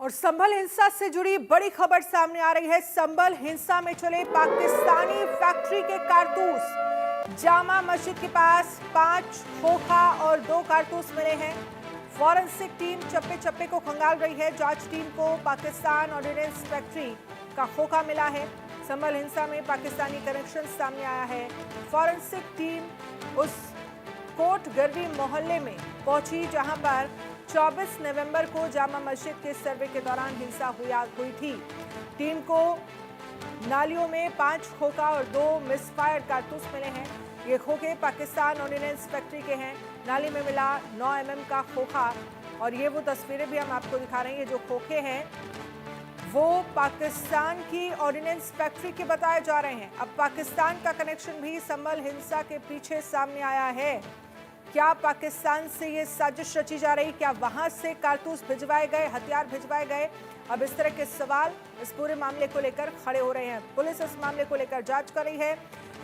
और संभल हिंसा से जुड़ी बड़ी खबर सामने आ रही है। संभल हिंसा में चले पाकिस्तानी फैक्ट्री के कारतूस। जामा मस्जिद के पास 5 खोखा और 2 कारतूस मिले हैं। फॉरेंसिक टीम चप्पे चप्पे को खंगाल रही है। जांच टीम को पाकिस्तान ऑर्डिनेंस फैक्ट्री का खोखा मिला है। संभल हिंसा में पाकिस्तानी कनेक्शन सामने आया है। फॉरेंसिक टीम उस कोट गर्वी मोहल्ले में पहुंची जहां पर 24 नवंबर को जामा मस्जिद के सर्वे के दौरान हिंसा हुई थी। टीम को नालियों में 5 खोखा और 2 मिसफायर्ड कारतूस मिले हैं। ये खोखे पाकिस्तान ऑर्डिनेंस फैक्ट्री के हैं। नाली में मिला 9 mm का खोखा और ये वो तस्वीरें भी हम आपको दिखा रहे हैं। ये जो खोखे हैं वो पाकिस्तान की ऑर्डिनेंस फैक्ट्री के बताए जा रहे हैं। अब पाकिस्तान का कनेक्शन भी संभल हिंसा के पीछे सामने आया है। क्या पाकिस्तान से ये साजिश रची जा रही? क्या वहां से कारतूस भिजवाए गए, हथियार भिजवाए गए? अब इस तरह के सवाल इस पूरे मामले को लेकर खड़े हो रहे हैं। पुलिस इस मामले को लेकर जांच कर रही है।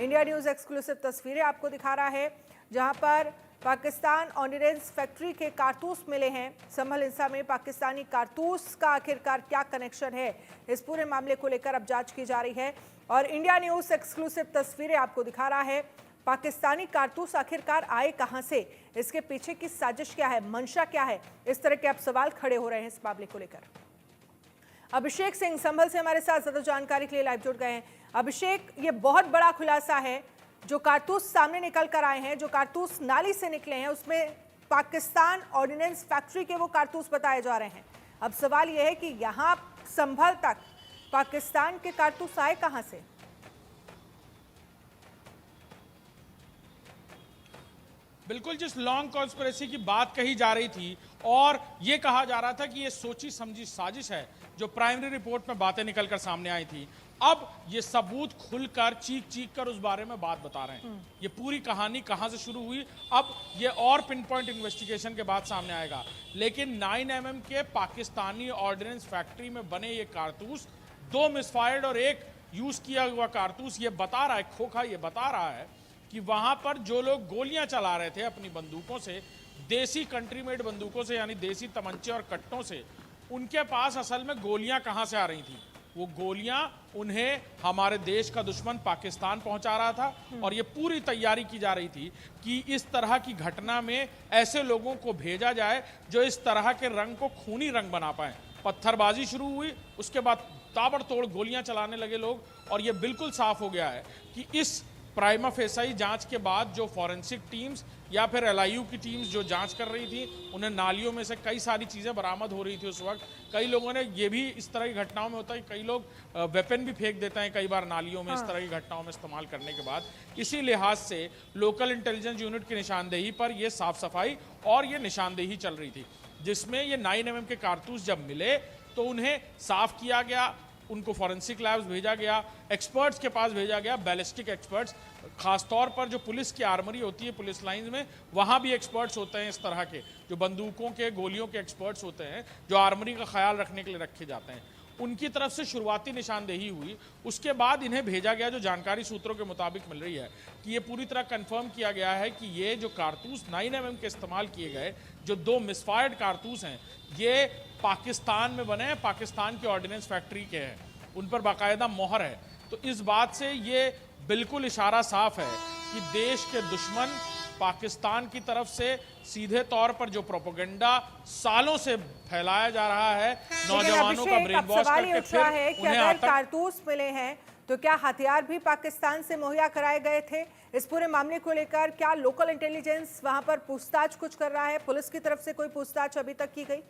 इंडिया न्यूज एक्सक्लूसिव तस्वीरें आपको दिखा रहा है जहां पर पाकिस्तान ऑर्डिनेंस फैक्ट्री के कारतूस मिले हैं। संभल हिंसा में पाकिस्तानी कारतूस का आखिरकार क्या कनेक्शन है, इस पूरे मामले को लेकर अब जांच की जा रही है। और इंडिया न्यूज एक्सक्लूसिव तस्वीरें आपको दिखा रहा है। पाकिस्तानी कारतूस आखिरकार आए कहां से, इसके पीछे की साजिश क्या है, मंशा क्या है, इस तरह के अब सवाल खड़े हो रहे हैं इस मामले को लेकर। अभिषेक सिंह संभल से हमारे साथ ज्यादा जानकारी के लिए लाइव जुड़ गए हैं। अभिषेक, ये बहुत बड़ा खुलासा है जो कारतूस सामने निकल कर आए हैं, जो कारतूस नाली से निकले हैं उसमें पाकिस्तान ऑर्डिनेंस फैक्ट्री के वो कारतूस बताए जा रहे हैं। अब सवाल यह है कि यहां संभल तक पाकिस्तान के कारतूस आए कहां से? बिल्कुल, जिस लॉन्ग कॉन्स्पिरेसी की बात कही जा रही थी और ये कहा जा रहा था कि ये सोची समझी साजिश है, जो प्राइमरी रिपोर्ट में बातें निकलकर सामने आई थी, अब ये सबूत खुलकर चीख चीख कर उस बारे में बात बता रहे हैं। ये पूरी कहानी कहां से शुरू हुई, अब ये और पिन पॉइंट इन्वेस्टिगेशन के बाद सामने आएगा। लेकिन 9 mm के पाकिस्तानी ऑर्डिनेंस फैक्ट्री में बने ये कारतूस, 2 मिसफायर्ड और 1 यूज किया हुआ कारतूस, ये बता रहा है, खोखा ये बता रहा है कि वहां पर जो लोग गोलियां चला रहे थे अपनी बंदूकों से, देसी कंट्री मेड बंदूकों से, यानी देसी तमंचे और कट्टों से, उनके पास असल में गोलियां कहां से आ रही थी? वो गोलियां उन्हें हमारे देश का दुश्मन पाकिस्तान पहुंचा रहा था और ये पूरी तैयारी की जा रही थी कि इस तरह की घटना में ऐसे लोगों को भेजा जाए जो इस तरह के रंग को खूनी रंग बना पाए। पत्थरबाजी शुरू हुई, उसके बाद ताबड़तोड़ गोलियां चलाने लगे लोग और ये बिल्कुल साफ हो गया है कि इस प्राइमा फेसाई जांच के बाद जो फॉरेंसिक टीम्स या फिर LIU की टीम्स जो जांच कर रही थी, उन्हें नालियों में से कई सारी चीज़ें बरामद हो रही थी उस वक्त। कई लोगों ने, ये भी इस तरह की घटनाओं में होता है, कई लोग वेपन भी फेंक देते हैं कई बार नालियों में, इस तरह की घटनाओं में इस्तेमाल करने के बाद। इसी लिहाज से लोकल इंटेलिजेंस यूनिट की निशानदेही पर यह साफ सफाई और ये निशानदेही चल रही थी, जिसमें ये 9 mm के कारतूस जब मिले तो उन्हें साफ किया गया, उनको फॉरेंसिक लैब्स भेजा गया, एक्सपर्ट्स के पास भेजा गया, बैलिस्टिक एक्सपर्ट्स, खासतौर पर जो पुलिस की आर्मरी होती है पुलिस लाइंस में, वहाँ भी एक्सपर्ट्स होते हैं इस तरह के, जो बंदूकों के गोलियों के एक्सपर्ट्स होते हैं, जो आर्मरी का ख्याल रखने के लिए रखे जाते हैं। उनकी तरफ से शुरुआती निशानदेही हुई, उसके बाद इन्हें भेजा गया, जो जानकारी सूत्रों के मुताबिक मिल रही है कि ये पूरी तरह कंफर्म किया गया है कि ये जो कारतूस 9 mm के इस्तेमाल किए गए, जो 2 मिसफायर्ड कारतूस हैं, ये पाकिस्तान में बने हैं, पाकिस्तान की ऑर्डिनेंस फैक्ट्री के हैं, उन पर बाकायदा मोहर है। तो इस बात से ये बिल्कुल इशारा साफ है कि देश के दुश्मन पाकिस्तान की तरफ से सीधे तौर पर जो प्रोपेगेंडा सालों से फैलाया जा रहा है, नौजवानों का ब्रेन वॉश करके फिर उन्हें अगर कारतूस मिले हैं तो क्या हथियार भी पाकिस्तान से मुहैया कराए गए थे? इस पूरे मामले को लेकर क्या लोकल इंटेलिजेंस वहां पर पूछताछ कुछ कर रहा है? पुलिस की तरफ से कोई पूछताछ अभी तक की गई?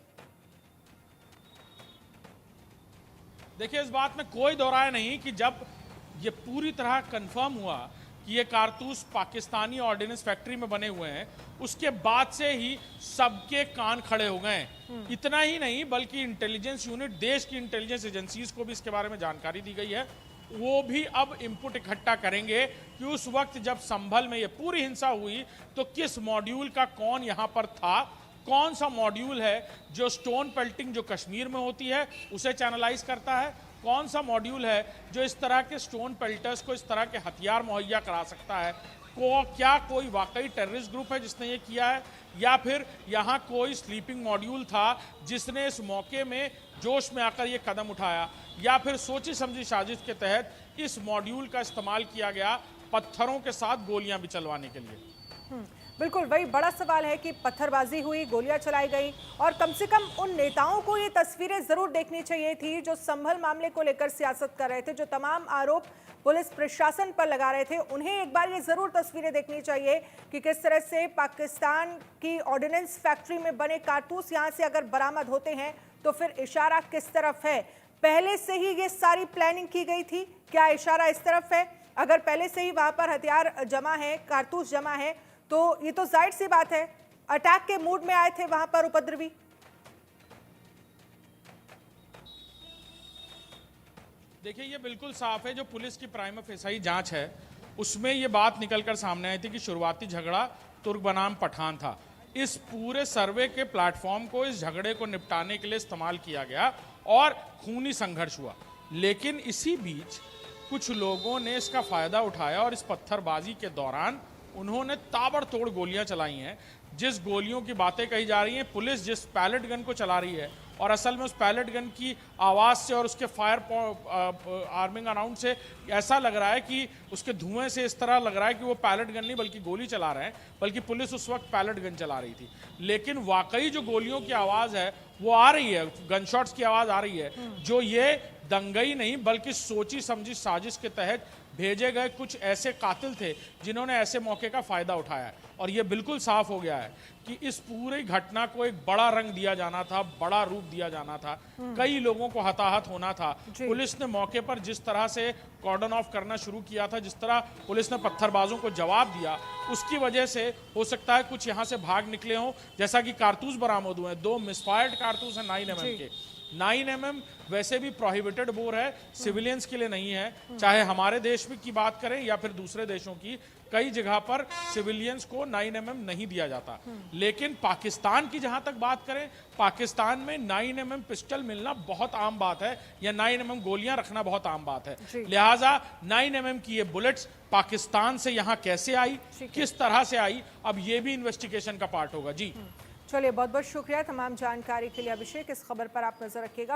देखिए, इस बात में कोई दो राय नहीं कि जब ये पूरी तरह कंफर्म हुआ कि ये कारतूस पाकिस्तानी ऑर्डिनेंस फैक्ट्री में बने हुए हैं, उसके बाद से ही सबके कान खड़े हो गए। इतना ही नहीं बल्कि इंटेलिजेंस यूनिट, देश की इंटेलिजेंस एजेंसीज को भी इसके बारे में जानकारी दी गई है। वो भी अब इनपुट इकट्ठा करेंगे कि उस वक्त जब संभल में ये पूरी हिंसा हुई तो किस मॉड्यूल का कौन यहाँ पर था, कौन सा मॉड्यूल है जो स्टोन पेल्टिंग जो कश्मीर में होती है उसे चैनलाइज करता है, कौन सा मॉड्यूल है जो इस तरह के स्टोन पेल्टर्स को इस तरह के हथियार मुहैया करा सकता है, क्या कोई वाकई टेररिस्ट ग्रुप है जिसने ये किया है, या फिर यहाँ कोई स्लीपिंग मॉड्यूल था जिसने इस मौके में जोश में आकर ये कदम उठाया, या फिर सोची समझी साजिश के तहत इस मॉड्यूल का इस्तेमाल किया गया पत्थरों के साथ गोलियां भी चलवाने के लिए। बिल्कुल वही बड़ा सवाल है कि पत्थरबाजी हुई, गोलियां चलाई गई, और कम से कम उन नेताओं को ये तस्वीरें जरूर देखनी चाहिए थी जो संभल मामले को लेकर सियासत कर रहे थे, जो तमाम आरोप पुलिस प्रशासन पर लगा रहे थे। उन्हें एक बार ये जरूर तस्वीरें देखनी चाहिए कि किस तरह से पाकिस्तान की ऑर्डिनेंस फैक्ट्री में बने कारतूस यहां से अगर बरामद होते हैं तो फिर इशारा किस तरफ है। पहले से ही ये सारी प्लानिंग की गई थी, क्या इशारा इस तरफ है? अगर पहले से ही वहां पर हथियार जमा है, कारतूस जमा है, तो ये तो जाहिर सी बात है अटैक के मूड में आए थे वहां पर उपद्रवी। देखिए, ये बिल्कुल साफ है, जो पुलिस की प्राइमा फेसाई जांच है उसमें ये बात निकलकर सामने आई थी कि शुरुआती झगड़ा तुर्क बनाम पठान था। इस पूरे सर्वे के प्लेटफॉर्म को इस झगड़े को निपटाने के लिए इस्तेमाल किया गया और खूनी संघर्ष हुआ। लेकिन इसी बीच कुछ लोगों ने इसका फायदा उठाया और इस पत्थरबाजी के दौरान उन्होंने ताबड़तोड़ गोलियां चलाई हैं। जिस गोलियों की बातें कही जा रही हैं, पुलिस जिस पैलेट गन को चला रही है, और असल में उस पैलेट गन की आवाज़ से और उसके फायर आर्मिंग अराउंड से ऐसा लग रहा है कि उसके धुएं से इस तरह लग रहा है कि वो पैलेट गन नहीं बल्कि गोली चला रहे हैं, बल्कि पुलिस उस वक्त पैलेट गन चला रही थी। लेकिन वाकई जो गोलियों की आवाज़ है वो आ रही है, गन शॉट्स की आवाज़ आ रही है, जो ये दंगई नहीं बल्कि सोची समझी साजिश के तहत भेजे गए कुछ ऐसे कातिल थे जिन्होंने ऐसे मौके का फायदा उठाया है। और ये बिल्कुल साफ हो गया है कि इस पूरी घटना को एक बड़ा रंग दिया जाना था, बड़ा रूप दिया जाना था, कई लोगों को हताहत होना था। पुलिस ने मौके पर जिस तरह से कॉर्डन ऑफ करना शुरू किया था, जिस तरह पुलिस ने पत्थरबाजों को जवाब दिया, उसकी वजह से हो सकता है कुछ यहाँ से भाग निकले हों। जैसा कि कारतूस बरामद हुए हैं, 2 मिसफायर्ड कारतूस हैं 9mm के। 9mm वैसे भी प्रोहिबिटेड बोर है, सिविलियंस के लिए नहीं है। चाहे हमारे देश में की बात करें या फिर दूसरे देशों की, कई जगह पर सिविलियंस को 9mm नहीं दिया जाता। लेकिन पाकिस्तान की जहां तक बात करें, पाकिस्तान में 9mm पिस्टल मिलना बहुत आम बात है, या 9mm गोलियां रखना बहुत आम बात है। लिहाजा 9mm की ये बुलेट्स पाकिस्तान से यहां कैसे आई, किस तरह से आई, अब ये भी इन्वेस्टिगेशन का पार्ट होगा। जी चलिए, बहुत बहुत शुक्रिया तमाम जानकारी के लिए अभिषेक। इस खबर पर आप नजर रखिएगा।